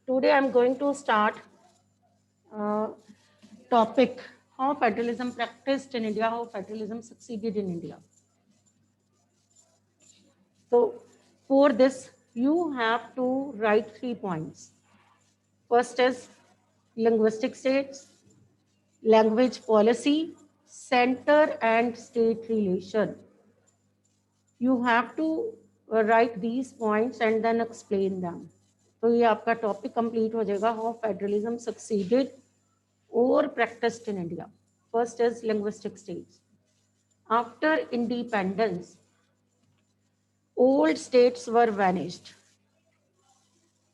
Today I'm going to start uh, topic how federalism practiced in India, how federalism succeeded in India. So for this, you have to write 3 points. First is linguistic states, language policy, center and state relation. You have to write these points and then explain them. तो ये आपका topic complete हो जाएगा how federalism succeeded or practiced in India. First is linguistic states. After independence, old states were vanished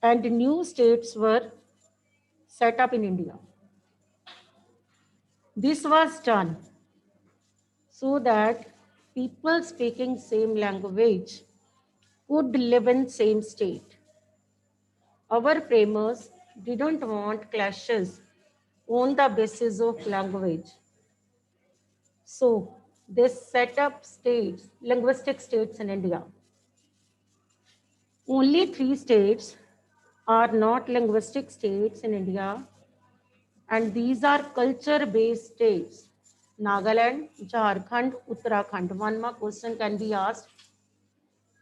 and new states were set up in India. This was done so that people speaking same language could live in same state. Our framers didn't want clashes on the basis of language. So they set up states, linguistic states in India. Only 3 states are not linguistic states in India, and these are culture-based states. Nagaland, Jharkhand, Uttarakhand. One more question can be asked.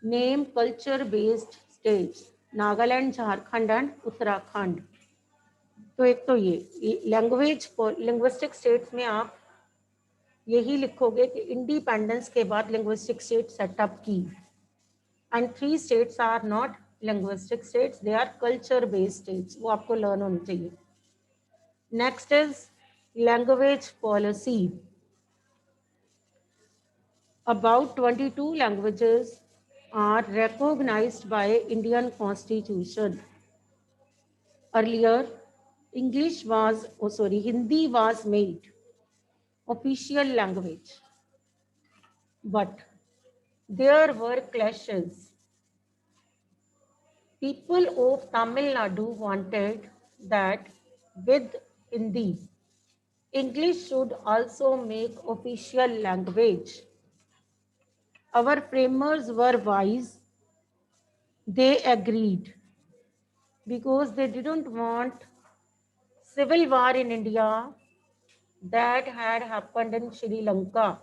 Name culture-based states. Nagaland, Jharkhand and Uttarakhand. तो एक तो ये language linguistic states में आप यही लिखोगे कि independence के बाद लिंग्विस्टिक स्टेट सेटअप की and 3 states are not linguistic states, they are culture based states. वो आपको लर्न होनी चाहिए. Next is language policy. About 22 languages are recognized by Indian Constitution. Earlier, Hindi was made official language, but there were clashes. People of Tamil Nadu wanted that with Hindi, English should also make official language. Our framers were wise. They agreed because they didn't want civil war in India that had happened in Sri Lanka.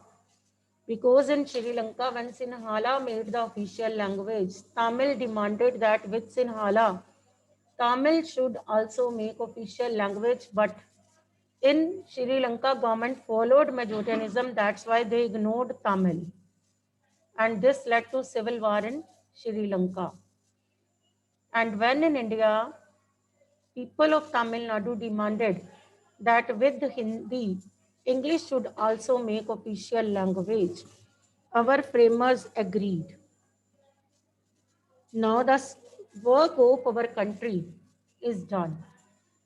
Because in Sri Lanka, when Sinhala made the official language, Tamil demanded that with Sinhala, Tamil should also make official language, but in Sri Lanka, government followed Majoritarianism. That's why they ignored Tamil. And this led to civil war in Sri Lanka. And when in India, people of Tamil Nadu demanded that with Hindi, English should also make official language. Our framers agreed. Now the work of our country is done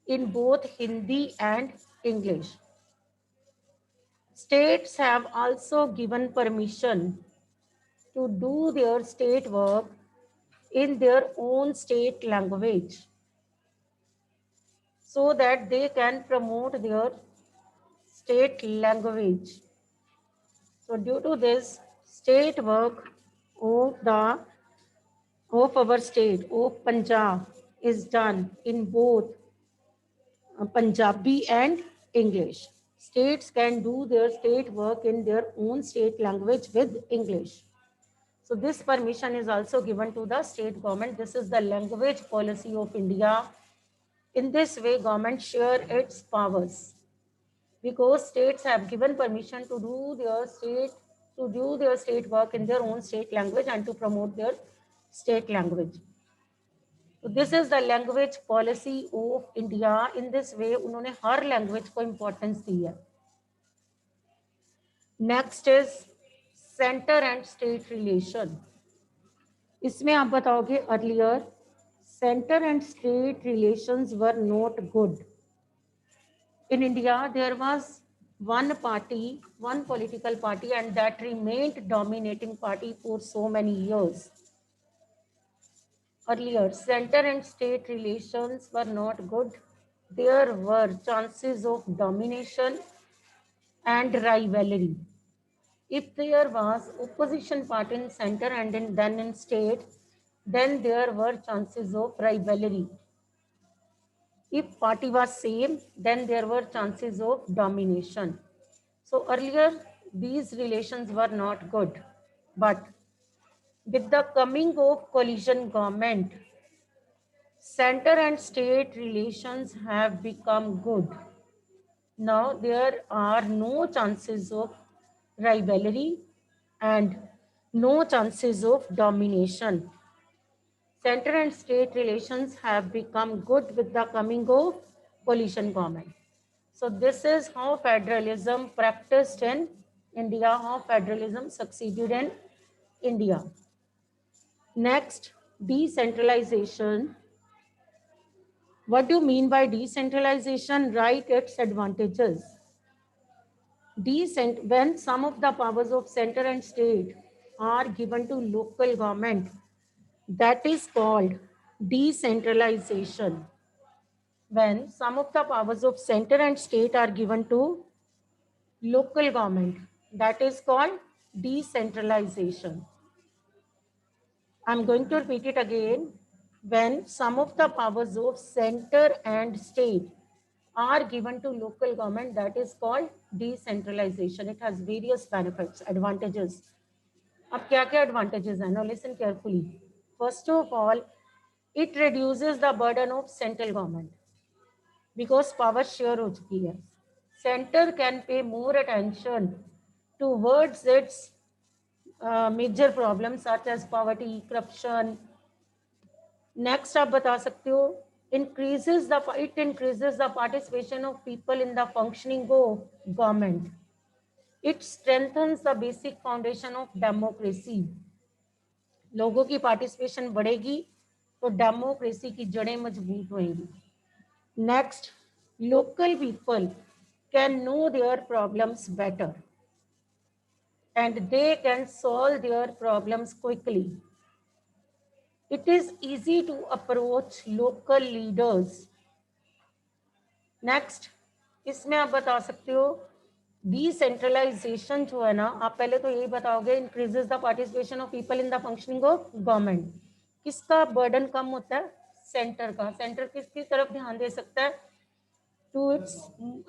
in both Hindi and English. States have also given permission to do their state work in their own state language so that they can promote their state language. So due to this, state work of our state of Punjab is done in both Punjabi and English. States can do their state work in their own state language with English. So this permission is also given to the state government. This is the language policy of India. In this way, government share its powers because states have given permission to do their state work in their own state language and to promote their state language. So this is the language policy of India. In this way, उन्होंने हर language को importance दी है. Next is center and state relation. इसमें आप बताओगे earlier center and state relations were not good. In India, there was one party, one political party, and that remained dominating party for so many years. Earlier, center and state relations were not good. There were chances of domination and rivalry. If there was opposition party in center and then in state, then there were chances of rivalry. If party was same, then there were chances of domination. So earlier, these relations were not good. But with the coming of coalition government, center and state relations have become good. Now there are no chances of rivalry and no chances of domination. Center and state relations have become good with the coming of coalition government. So this is how federalism practiced in India, how federalism succeeded in India. Next, decentralization. What do you mean by decentralization? Write its advantages. When some of the powers of center and state are given to local government, that is called decentralization. When some of the powers of center and state are given to local government, that is called decentralization. I'm going to repeat it again. When some of the powers of center and state are given to local government, that is called decentralization. It has various benefits, advantages. अब क्या क्या advantages हैं? Now listen carefully. First of all, it reduces the burden of central government because power share हो चुकी है. Center can pay more attention towards its major problems such as poverty, corruption. Next आप बता सकते हो it increases the participation of people in the functioning of government. It strengthens the basic foundation of democracy. लोगों की participation बढ़ेगी तो democracy की जड़ें मजबूत होंगी. Next, local people can know their problems better and they can solve their problems quickly. It is easy to approach local leaders. Next, इसमें आप बता सकते हो डिसेंट्रलाइजेशन जो है ना, आप पहले तो यही बताओगे increases the participation of people in the functioning of government. किसका बर्डन कम होता है? सेंटर का. सेंटर किसकी तरफ ध्यान दे सकता है? टू इट्स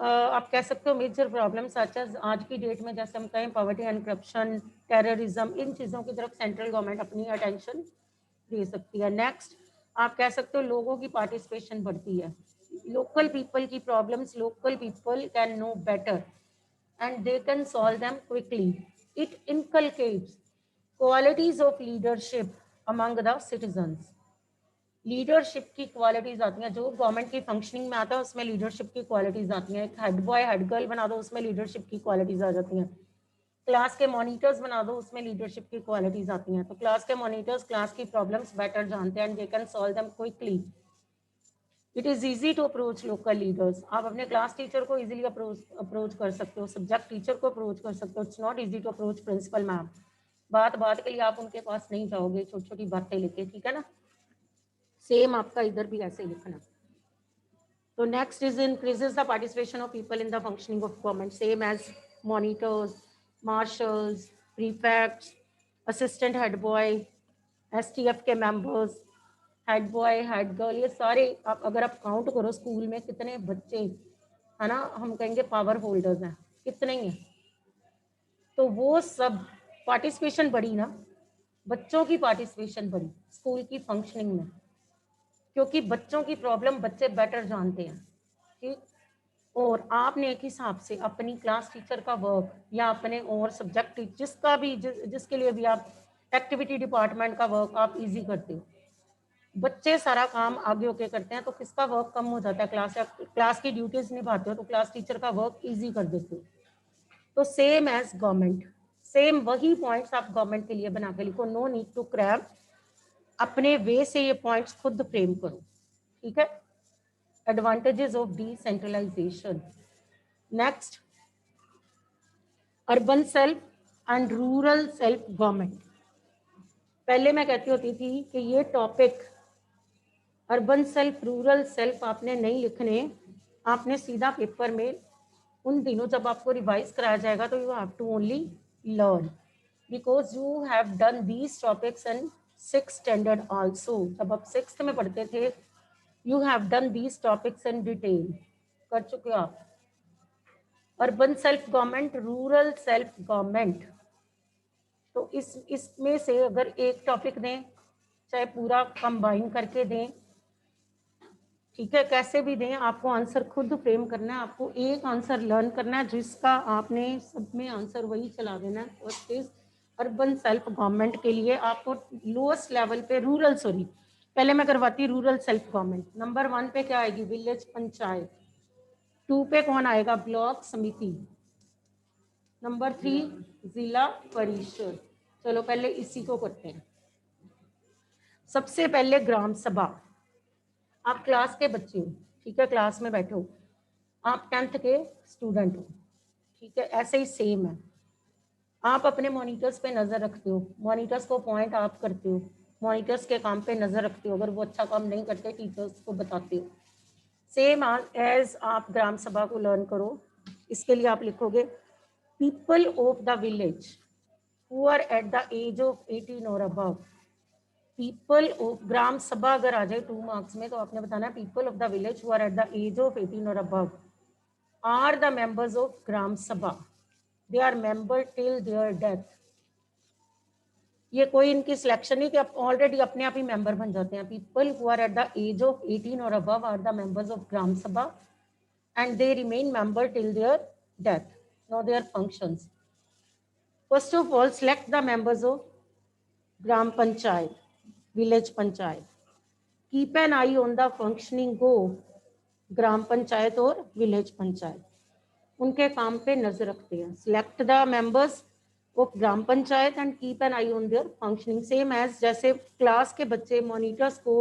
आप कह सकते हो मेजर प्रॉब्लम सच एज आज की डेट में जैसे हम कहें पॉवर्टी एंड करप्शन, टेररिज्म, इन चीज़ों की तरफ सेंट्रल गवर्नमेंट अपनी अटेंशन दे सकती है. नेक्स्ट, आप कह सकते हो लोगों की पार्टिसिपेशन बढ़ती है. लोकल पीपल की problems local people can know better and they can solve them quickly. It inculcates qualities of leadership among the citizens. Leadership की क्वालिटीज आती हैं, जो गवर्नमेंट की फंक्शनिंग में आता है उसमें लीडरशिप की क्वालिटीज आती हैं. एक हेड बॉय हेड गर्ल बना दो, उसमें लीडरशिप की क्वालिटीज आ जाती हैं. क्लास के मॉनिटर्स बना दो, उसमें लीडरशिप की क्वालिटीज आती हैं. तो क्लास के मॉनिटर्स क्लास की प्रॉब्लम्स बेटर जानते हैं and they can solve them quickly. It is easy to approach local leaders. आप अपने क्लास टीचर को इजीली अप्रोच कर सकते हो, सब्जेक्ट टीचर को अप्रोच कर सकते हो. It's not easy to approach principal ma'am. बात बात के लिए आप उनके पास नहीं जाओगे छोटी छोटी बातें लेके, ठीक है ना. सेम आपका इधर भी ऐसे ही लिखना. तो next is increases the participation of people in the functioning of government, same as monitors, marshals, prefects, assistant head boy, STF के members, head boy head girl, ये सारे आप अगर आप काउंट करो स्कूल में कितने बच्चे है ना, हम कहेंगे पावर होल्डर्स हैं, कितने ही हैं. तो वो सब पार्टिसिपेशन बढ़ी ना, बच्चों की पार्टिसिपेशन बढ़ी स्कूल की फंक्शनिंग में, क्योंकि बच्चों की प्रॉब्लम बच्चे बेटर जानते हैं. ठीक. और आपने एक हिसाब से अपनी क्लास टीचर का वर्क या अपने और सब्जेक्ट जिसका भी जिसके लिए भी आप एक्टिविटी डिपार्टमेंट का वर्क आप इजी करते हो, बच्चे सारा काम आगे होके करते हैं, तो किसका वर्क कम हो जाता है? क्लास की ड्यूटीज निभाते हो तो क्लास टीचर का वर्क इजी कर देते हो. तो सेम एज गवर्नमेंट, सेम वही पॉइंट्स आप गवर्नमेंट के लिए बना के लिखो. नो नीड टू क्रैम, अपने वे से ये पॉइंट्स खुद फ्रेम करो. ठीक है. Advantages of decentralization. Next, urban self and rural self government. पहले मैं कहती होती थी कि ये topic urban self rural self आपने नहीं लिखने, आपने सीधा पेपर में उन दिनों जब आपको रिवाइज कराया जाएगा तो you have to only learn, because you have done these topics in 6th standard also. जब आप 6th में पढ़ते थे you have done these topics in detail, कर चुके हो आप। Urban self government, rural self government, तो इसमें से अगर एक टॉपिक दें, चाहे पूरा कंबाइन करके दें, ठीक है, कैसे भी दें, आपको आंसर खुद फ्रेम करना है। आपको एक आंसर लर्न करना है जिसका आपने सब में आंसर वही चला देना है। First is urban self government के लिए आपको लोएस्ट लेवल पे रूरल, सॉरी पहले मैं करवाती रूरल सेल्फ गवर्नमेंट। नंबर 1 पे क्या आएगी? विलेज पंचायत। 2 पे कौन आएगा? ब्लॉक समिति। नंबर 3 जिला परिषद। चलो पहले इसी को करते हैं। सबसे पहले ग्राम सभा। आप क्लास के बच्चे हो, ठीक है, क्लास में बैठे हो, आप 10th के स्टूडेंट हो, ठीक है, ऐसे ही सेम है। आप अपने मॉनिटर्स पे नज़र रखते हो, मॉनिटर्स को पॉइंट आप करते हो, मॉनिटर्स के काम पे नज़र रखते हो, अगर वो अच्छा काम नहीं करते टीचर्स को बताते हो। सेम एज आप ग्राम सभा को लर्न करो। इसके लिए आप लिखोगे people of the village who are at the age of 18 और अबव। पीपल ऑफ ग्राम सभा अगर आ जाए 2 मार्क्स में तो आपने बताना है people of the village who are at the age of 18 और above are the members of Gram Sabha, they are member till their death. ये कोई इनकी सिलेक्शन नहीं कि आप ऑलरेडी अपने आप ही मेंबर बन जाते हैं। People who are at the age of 18 और above are the members of Gram Sabha and they remain member till their death. Now their functions. First of all, select the members of Gram Panchayat, village Panchayat. Keep an eye on the functioning of Gram Panchayat और village Panchayat. उनके काम पे नजर रखते हैं। Select the members of Gram Panchayat and keep an eye on their functioning. Same as जैसे class के बच्चे मॉनिटर्स को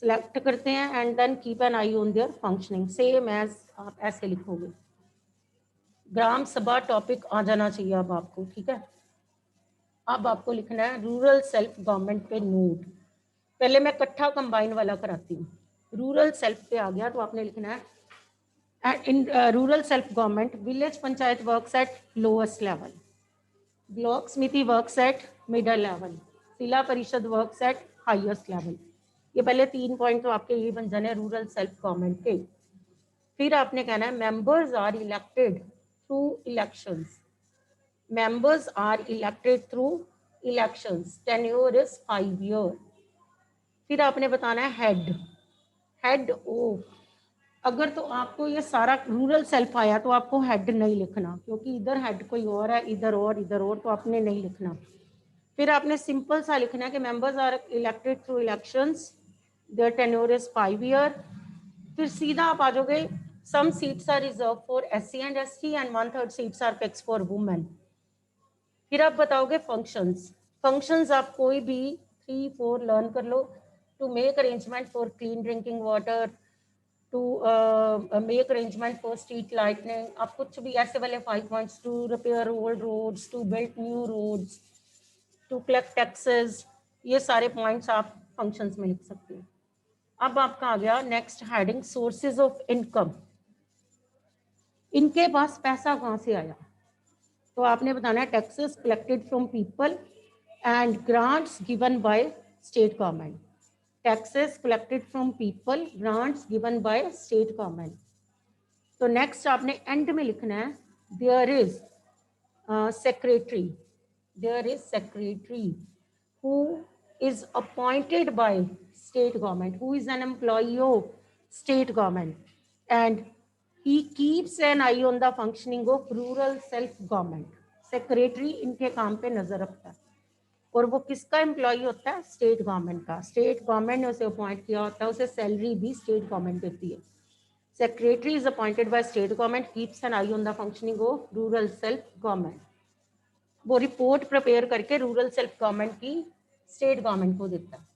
सिलेक्ट करते हैं and then keep an eye on their functioning, same as आप ऐसे लिखोगे। ग्राम सभा टॉपिक आ जाना चाहिए अब आपको, ठीक है। अब आपको लिखना है रूरल सेल्फ गवर्नमेंट पे नोट। पहले मैं इकट्ठा कंबाइन वाला कराती हूँ। रूरल सेल्फ पे आ गया तो आपने लिखना है इन rural self government village panchayat works at lowest level, block समिति वर्क्स एट मिडल लेवल, जिला परिषद वर्क्स एट हाईएस्ट लेवल। ये पहले 3 पॉइंट तो आपके ये बन जाने रूरल सेल्फ गवर्नमेंट के। फिर आपने कहना है members are elected through elections, members are elected through elections, tenure is 5 year। फिर आपने बताना है हेड ऑफ। अगर तो आपको ये सारा रूरल सेल्फ आया तो आपको हेड नहीं लिखना, क्योंकि इधर हेड कोई और है, इधर और तो आपने नहीं लिखना। फिर आपने सिंपल सा लिखना है कि members are elected through elections, their tenure is 5 year. फिर सीधा आप आ जाओगे some seats are reserve for SC and ST and 1/3 seats are fix for women. फिर आप बताओगे फंक्शंस आप कोई भी 3-4 लर्न कर लो। To make arrangement for clean drinking water, to make arrangement for street lightning, आप कुछ भी ऐसे वाले 5 points. To repair old roads, to build new roads, to collect taxes, ये सारे पॉइंट्स आप फंक्शंस में लिख सकते हो। अब आपका आ गया next heading sources of income. इनके पास पैसा कहाँ से आया? तो आपने बताना है taxes collected from people and grants given by state government. Taxes collected from people, grants given by state government. तो नेक्स्ट आपने एंड में लिखना है there is secretary, there is secretary who is appointed by state government, who is an employee of state government and he keeps an eye on the functioning of rural self government। Secretary इनके काम पे नजर रखता है और वो किसका employ होता है? स्टेट गवर्नमेंट का। स्टेट गवर्नमेंट ने उसे अपॉइंट किया होता है, उसे सैलरी भी स्टेट गवर्नमेंट देती है। Secretary is appointed by state government, keeps an eye on the functioning of rural self government. वो रिपोर्ट प्रिपेयर करके रूरल सेल्फ गवर्नमेंट की स्टेट गवर्नमेंट को देता है।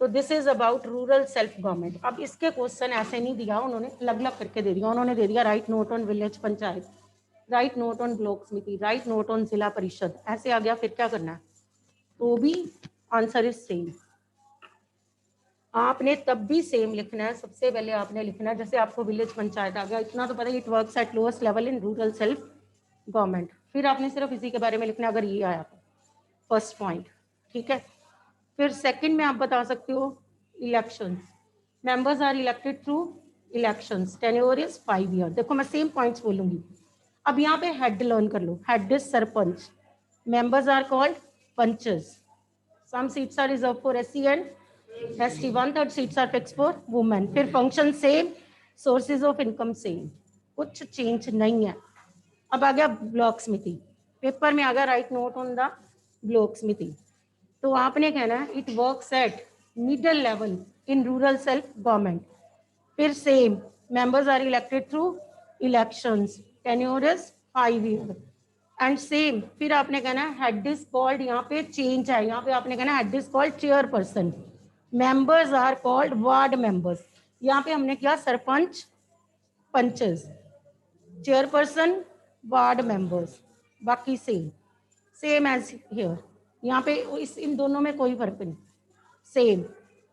तो this is about rural self government. अब इसके क्वेश्चन ऐसे नहीं दिया उन्होंने, अलग अलग करके दे दिया। उन्होंने दे दिया right note on village panchayat, right note on block समिति, राइट नोट ऑन जिला परिषद, ऐसे आ गया। फिर क्या करना है? तो भी आंसर इज सेम। आपने तब भी सेम लिखना है। सबसे पहले आपने लिखना है, जैसे आपको विलेज पंचायत आ गया, इतना तो पता है, it works eight lowest level in rural self government. फिर आपने सिर्फ इसी के बारे में लिखना अगर ये आया तो, फर्स्ट पॉइंट, ठीक है। फिर सेकंड में आप बता सकते हो elections. Members are elected through elections, tenure is 5 year. देखो मैं सेम पॉइंट्स बोलूंगी। अब यहाँ पे हेड लर्न कर लो, head is sarpanch, members are called panches, some seats are reserved for SC and ST, 1/3 seats are fixed for women। फिर function same, sources of income same, कुछ चेंज नहीं है। अब आ गया ब्लॉक समिति, पेपर में आ गया write note on the block samiti. तो आपने कहना है it works at middle level in rural self government. फिर same, members are elected through elections, tenure is 5 year and same. फिर आपने कहना है हेड इज कॉल्ड, यहाँ पे चेंज है, यहाँ पे आपने कहना head is called chairperson, members are called ward members. यहाँ पे हमने किया सरपंच पंचेस, चेयरपर्सन वार्ड मेंबर्स, बाकी सेम, सेम एज हियर। यहाँ पे इस इन दोनों में कोई फर्क नहीं, same,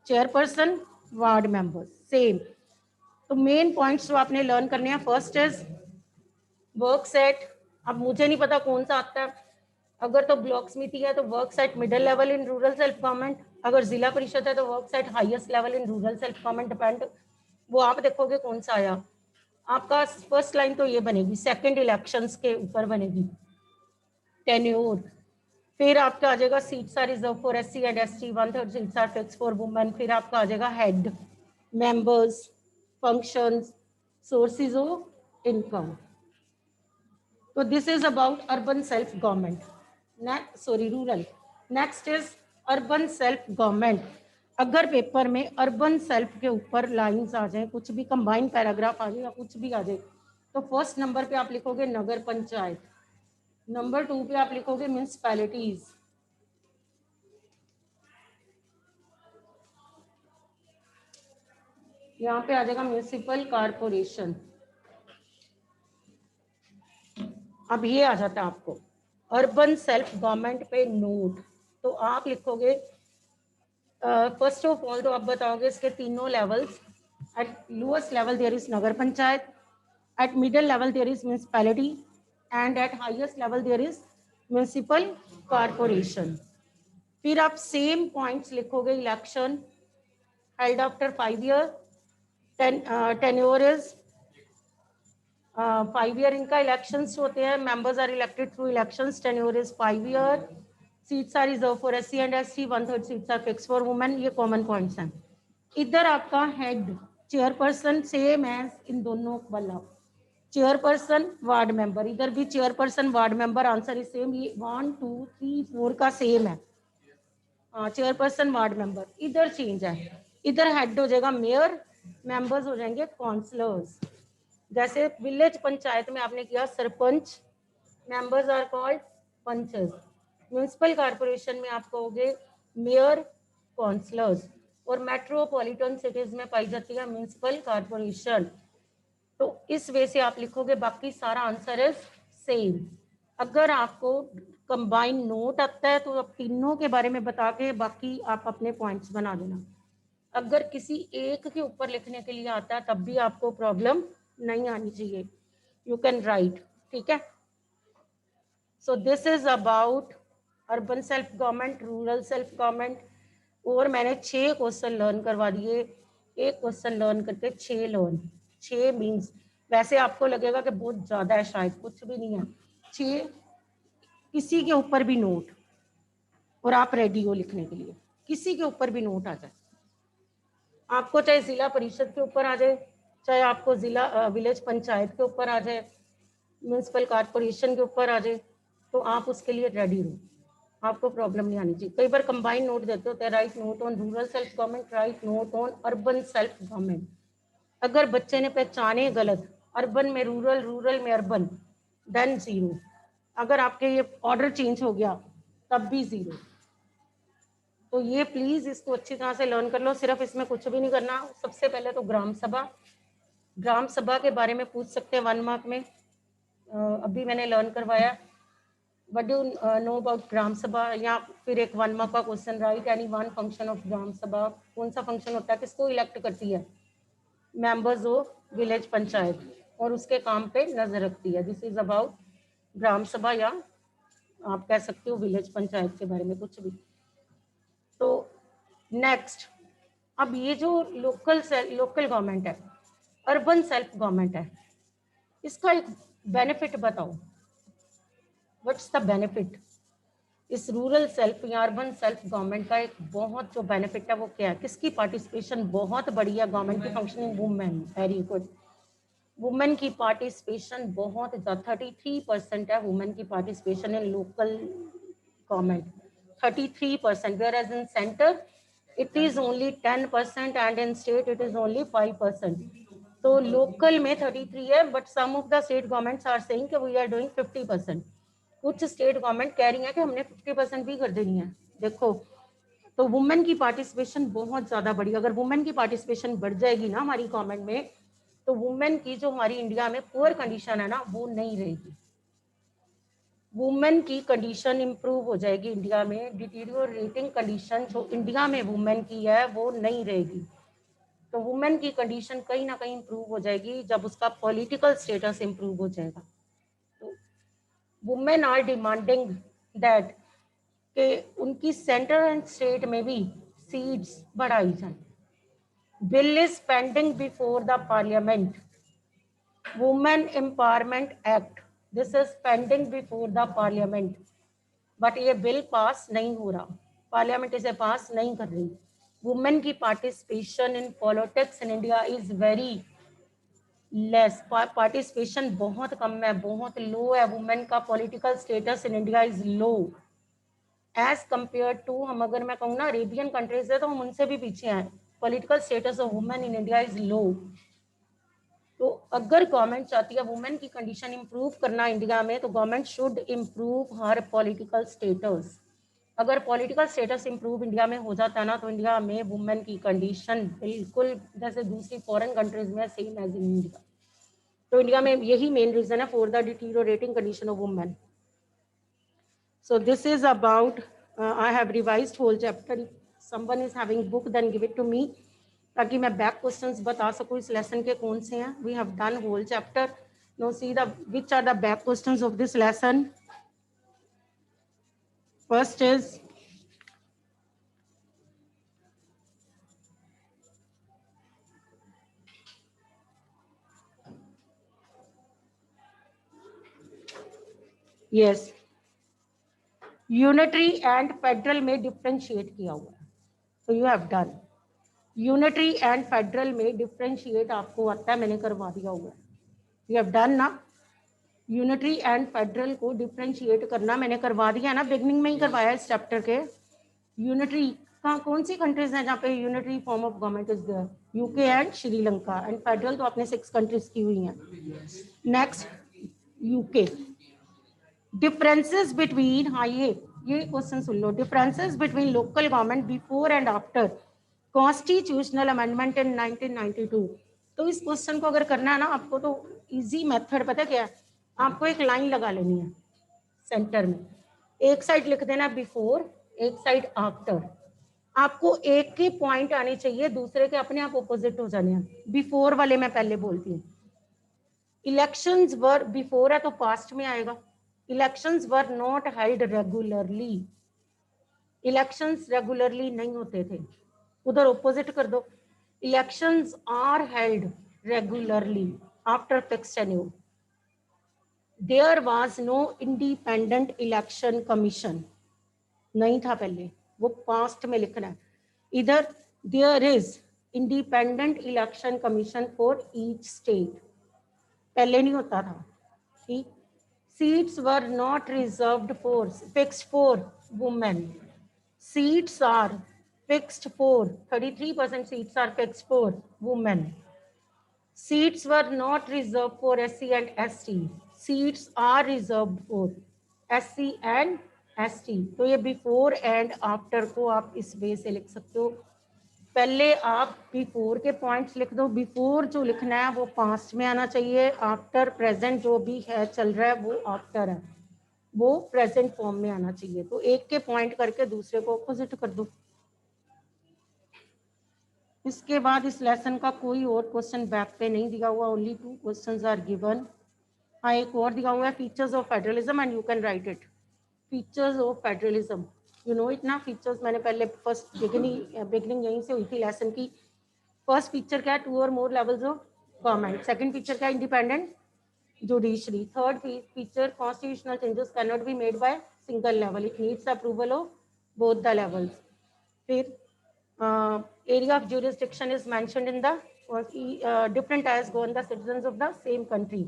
chairperson ward members same. तो मेन पॉइंट्स जो आपने लर्न करने हैं, फर्स्ट इज वर्क सेट। अब मुझे नहीं पता कौन सा आता है, अगर तो ब्लॉक समिति है तो work set middle level in rural self government, अगर जिला परिषद है तो work set highest level in rural self government, depend वो आप देखोगे कौन सा आया आपका। फर्स्ट लाइन तो ये बनेगी, सेकंड इलेक्शंस के ऊपर बनेगी, टेन्योर। फिर आपका आ जाएगा seats are reserve for SC and ST, 1/3 seats are fix for women. फिर आपका आ जाएगा head, members, functions, sources of income. तो this is about urban self government, sorry rural. Next is urban self government. अगर paper में urban self के ऊपर lines आ जाए, कुछ भी कंबाइन पैराग्राफ आ जाए या कुछ भी आ जाए, तो फर्स्ट नंबर पे आप लिखोगे नगर पंचायत, नंबर 2 पे आप लिखोगे म्यूनिसपैलिटीज, यहाँ पे आ जाएगा म्यूनिसिपल कारपोरेशन। अब ये आ जाता है आपको अर्बन सेल्फ गवर्नमेंट पे नोट, तो आप लिखोगे फर्स्ट ऑफ ऑल तो आप बताओगे इसके तीनों levels. At lowest level there is nagar panchayat, at middle level there is municipality and at highest level there is municipal corporation. फिर आप सेम पॉइंट्स लिखोगे, election held after 5 year, tenure is 5 year इनका elections होते हैं, members are elected through elections, tenure is 5 year, seats are reserve for SC and ST, 1/3 seats are fix for women. ये common points हैं। इधर आपका head chairperson same as इन दोनों वाला, चेयरपर्सन वार्ड मेंबर, इधर भी chairperson ward member, answer is same. ये 1 2 3 4 का सेम है, चेयरपर्सन वार्ड मेंबर। इधर चेंज है, इधर हेड हो जाएगा मेयर, मेंबर्स हो जाएंगे काउंसलर्स। जैसे विलेज पंचायत में आपने किया sarpanch, members are called panches. Municipal corporation में आप कहोगे मेयर, काउंसलर्स। और मेट्रोपॉलिटन सिटीज में पाई जाती है म्यूनिसिपल कारपोरेशन। तो इस वे से आप लिखोगे, बाकी सारा आंसर इज सेम। अगर आपको कंबाइन नोट आता है तो आप तीनों के बारे में बता के बाकी आप अपने पॉइंट्स बना देना। अगर किसी एक के ऊपर लिखने के लिए आता है तब भी आपको प्रॉब्लम नहीं आनी चाहिए, यू कैन राइट, ठीक है। So this is about urban self government, rural self government. और मैंने 6 क्वेश्चन लर्न करवा दिए, एक क्वेश्चन लर्न करके 6 लर्न। 6 मीन्स वैसे आपको लगेगा कि बहुत ज़्यादा है, शायद कुछ भी नहीं है। 6 किसी के ऊपर भी नोट, और आप रेडी हो लिखने के लिए, किसी के ऊपर भी नोट आ जाए, आपको चाहे जिला परिषद के ऊपर आ जाए, चाहे आपको जिला विलेज पंचायत के ऊपर आ जाए, म्यूनिसिपल कारपोरेशन के ऊपर आ जाए, तो आप उसके लिए रेडी हो, आपको प्रॉब्लम नहीं आनी चाहिए। कई बार कंबाइन नोट देते होते हैं, right note on rural self government, right note on urban self government. अगर बच्चे ने पहचाने गलत, अर्बन में रूरल, रूरल में अर्बन, देन 0। अगर आपके ये ऑर्डर चेंज हो गया तब भी 0। तो ये प्लीज इसको अच्छी तरह से लर्न कर लो। सिर्फ इसमें कुछ भी नहीं करना। सबसे पहले तो ग्राम सभा, ग्राम सभा के बारे में पूछ सकते हैं 1 मार्क में, अभी मैंने लर्न करवाया। What do know about Gram Sabha, या फिर एक 1 मार्क का question, write any one function of Gram Sabha. कौन सा फंक्शन होता है, किसको इलेक्ट करती है, मेंबर्स ऑफ विलेज पंचायत, और उसके काम पे नजर रखती है। This is about Gram Sabha, या आप कह सकते हो विलेज पंचायत के बारे में कुछ भी। तो नेक्स्ट अब ये जो लोकल गवर्नमेंट है, अर्बन सेल्फ गवर्नमेंट है, इसका एक बेनिफिट बताओ, व्हाट्स द बेनिफिट? इस रूरल सेल्फ या अर्बन सेल्फ गवर्नमेंट का एक बहुत जो बेनिफिट है वो क्या है? किसकी पार्टिसिपेशन बहुत बड़ी है गवर्नमेंट की functioning? Women, very good. Women की पार्टिसिपेशन बहुत ज़्यादा, 33% है वुमेन की participation in local government, 33%, whereas in center it is only 10% and in state it is only 5%. तो लोकल में 33 है, but some of the state governments are saying कि we are doing 50%। कुछ स्टेट गवर्नमेंट कह रही है कि हमने 50% भी कर देनी है। देखो, तो वुमेन की पार्टिसिपेशन बहुत ज़्यादा बढ़ी। अगर वुमेन की पार्टिसिपेशन बढ़ जाएगी ना हमारी गवर्नमेंट में, तो वुमेन की जो हमारी इंडिया में पुअर कंडीशन है ना, वो नहीं रहेगी। वुमेन की कंडीशन इंप्रूव हो जाएगी इंडिया में। डिटीरियोरेटिंग कंडीशन जो इंडिया में वुमेन की है वो नहीं रहेगी। तो वुमेन की कंडीशन कहीं ना कहीं इंप्रूव हो जाएगी जब उसका पॉलिटिकल स्टेटस इंप्रूव हो जाएगा। तो वुमेन आर डिमांडिंग दैट कि उनकी सेंटर एंड स्टेट में भी सीट्स बढ़ाई जाए। Bill is pending before the parliament, women empowerment act, this is pending before the parliament, but ये बिल पास नहीं हो रहा, पार्लियामेंट इसे पास नहीं कर रही। वुमेन की participation in politics in India is very less, participation बहुत कम है, बहुत लो है। वुमेन का political status in India is low as compare to, हम अगर मैं कहूँ ना अरेबियन कंट्रीज है तो हम उनसे भी पीछे हैं। Political status of women in India is लो। तो अगर गवर्नमेंट चाहती है वुमेन की कंडीशन इंप्रूव करना इंडिया में, तो government should improve her political status. अगर पॉलिटिकल स्टेटस इंप्रूव इंडिया में हो जाता है ना, तो इंडिया में वुमेन की कंडीशन बिल्कुल जैसे दूसरी फॉरेन कंट्रीज में सेम एज इन इंडिया। तो इंडिया में यही मेन रीजन है for the deteriorating condition of women. So this is about, I have revised whole chapter. If someone is having book, then give it to me, ताकि मैं back questions बता सकूँ इस lesson के कौन से हैं। We have done whole chapter. Now see the which are the back questions of this lesson. First is yes, unitary and federal में डिफ्रेंशिएट किया हुआ है, तो you have done. Unitary and federal में डिफ्रेंशिएट आपको आता है, मैंने करवा दिया हुआ है, यू हैव डन ना। यूनिटरी एंड फेडरल को डिफ्रेंशिएट करना मैंने करवा दिया ना, बिगनिंग में ही करवाया इस चैप्टर के। यूनिटरी कहाँ, कौन सी कंट्रीज हैं जहाँ पे unitary form of government is there? UK and Sri Lanka. And federal तो आपने 6 कंट्रीज की हुई हैं। Next UK. डिफरेंसेस बिटवीन, हाँ ये question soon low. Differences between local government before and after constitutional amendment in 1992। तो इस क्वेश्चन को अगर करना है ना आपको, तो इजी मेथड पता क्या है? आपको एक लाइन लगा लेनी है सेंटर में, एक साइड लिख देना बिफोर, एक साइड आफ्टर। आपको एक के पॉइंट आने चाहिए, दूसरे के अपने आप ऑपोजिट हो जाने हैं। बिफोर वाले मैं पहले बोलती हूँ। इलेक्शंस वर, बिफोर है तो पास्ट में आएगा। Elections were not held regularly, elections regularly नहीं होते थे। उधर ऑपोजिट कर दो, elections are held regularly after fixed tenure. There was no independent election commission, नहीं था पहले, वो पास्ट में लिखना है। इधर there is independent election commission for each state, पहले नहीं होता था। ठीक, seats were not reserved for, fixed for women. Seats are fixed for, 33% seats are fixed for women. Seats were not reserved for SC and ST. Seats are reserved for SC and ST. तो ये before and after को आप इस वे से लिख सकते हो। पहले आप बिफोर के पॉइंट्स लिख दो, बिफोर जो लिखना है वो पास्ट में आना चाहिए, आफ्टर प्रेजेंट जो भी है चल रहा है वो आफ्टर है, वो प्रेजेंट फॉर्म में आना चाहिए। तो एक के पॉइंट करके दूसरे को ऑपोजिट कर दो। इसके बाद इस लेसन का कोई और क्वेश्चन बैक पे नहीं दिया हुआ, ओनली 2 क्वेश्चंस आर गिवन। हाँ, एक और दिया हुआ है, features of federalism, and you can write it. Features of federalism, you know इतना फीचर्स मैंने पहले फर्स्ट बिगनिंग यहीं से हुई थी लेसन की। फर्स्ट फीचर क्या है, 2 और more levels of government. Second feature क्या है, independent judiciary. Third feature, constitutional changes can not be made by single level, it needs approval of both the levels. फिर area of jurisdiction is mentioned in the different as govern the citizens of the same country,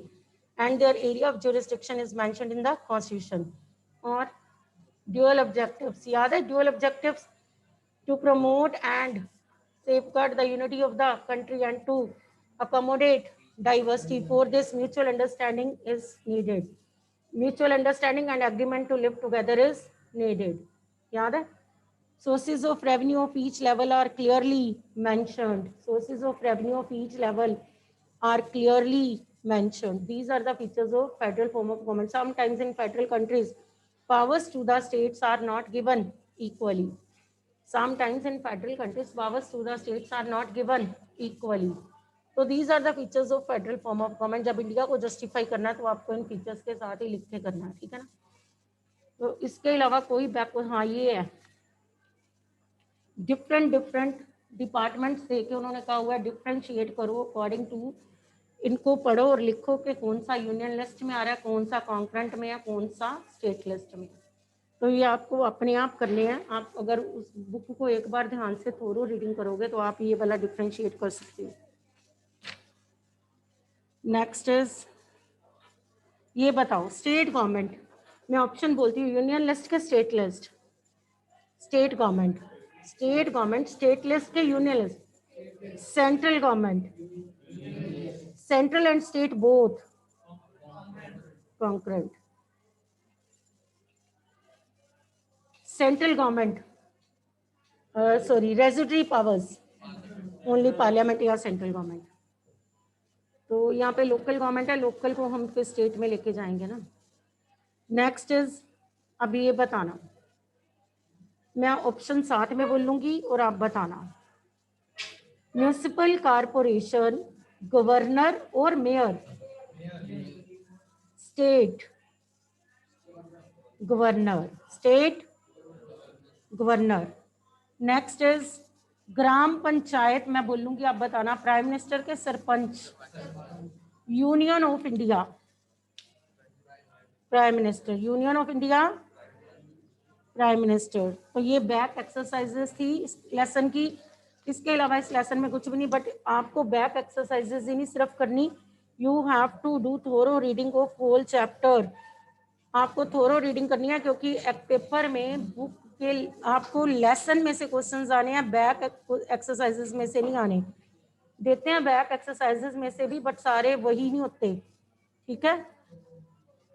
and their area of jurisdiction is mentioned in the constitution. Or dual objectives, याद है dual objectives, to promote and safeguard the unity of the country and to accommodate diversity. For this, mutual understanding is needed. Mutual understanding and agreement to live together is needed. याद है? Sources of revenue of each level are clearly mentioned. Sources of revenue of each level are clearly mentioned. These are the features of federal form of government. Sometimes in federal countries, powers to the states are not given equally. Sometimes in federal countries, powers to the states are not given equally. So these are the features of federal form of government. जब India को justify करना है तो आपको इन features के साथ ही लिख के करना है, ठीक है ना। तो इसके अलावा कोई बैकवर्ड, हाँ ये है डिफरेंट डिपार्टमेंट्स देके उन्होंने कहा हुआ है डिफ्रेंशिएट करो अकॉर्डिंग टू, इनको पढ़ो और लिखो कि कौन सा यूनियन लिस्ट में आ रहा है, कौन सा कॉन्करेंट में है, कौन सा स्टेट लिस्ट में। तो ये आपको अपने आप करने हैं। आप अगर उस बुक को एक बार ध्यान से थोरो रीडिंग करोगे तो आप ये वाला डिफ्रेंशिएट कर सकते हो। नेक्स्ट इज, ये बताओ स्टेट गवर्नमेंट, मैं ऑप्शन बोलती हूँ, यूनियन लिस्ट के state list, state government, state government, state list के union list, central government, central and state both concurrent, central government sorry residuary powers only parliament या central government। तो यहाँ पे local government है, local को हम फिर स्टेट में लेके जाएंगे ना। नेक्स्ट इज, अभी ये बताना, मैं ऑप्शन 7 में बोल लूंगी और आप बताना, म्यूनिसिपल कारपोरेशन, गवर्नर और mayor, state governor, state governor. Next is Gram panchayat, मैं बोलूंगी आप बताना, प्राइम मिनिस्टर के sarpanch, union of India, prime minister, union of India prime minister. तो ये बैक एक्सरसाइजेस थी इस लेसन की। इसके अलावा इस लेसन में कुछ भी नहीं, बट आपको बैक एक्सरसाइजेस ही नहीं सिर्फ करनी, you have to do thorough reading of whole chapter. आपको थोरो रीडिंग करनी है क्योंकि पेपर में बुक के आपको लेसन में से क्वेश्चंस आने हैं, बैक एक्सरसाइजेस में से नहीं आने। देते हैं बैक एक्सरसाइजेस में से भी, बट सारे वही नहीं होते, ठीक है।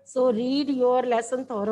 So read your lesson Thoreau.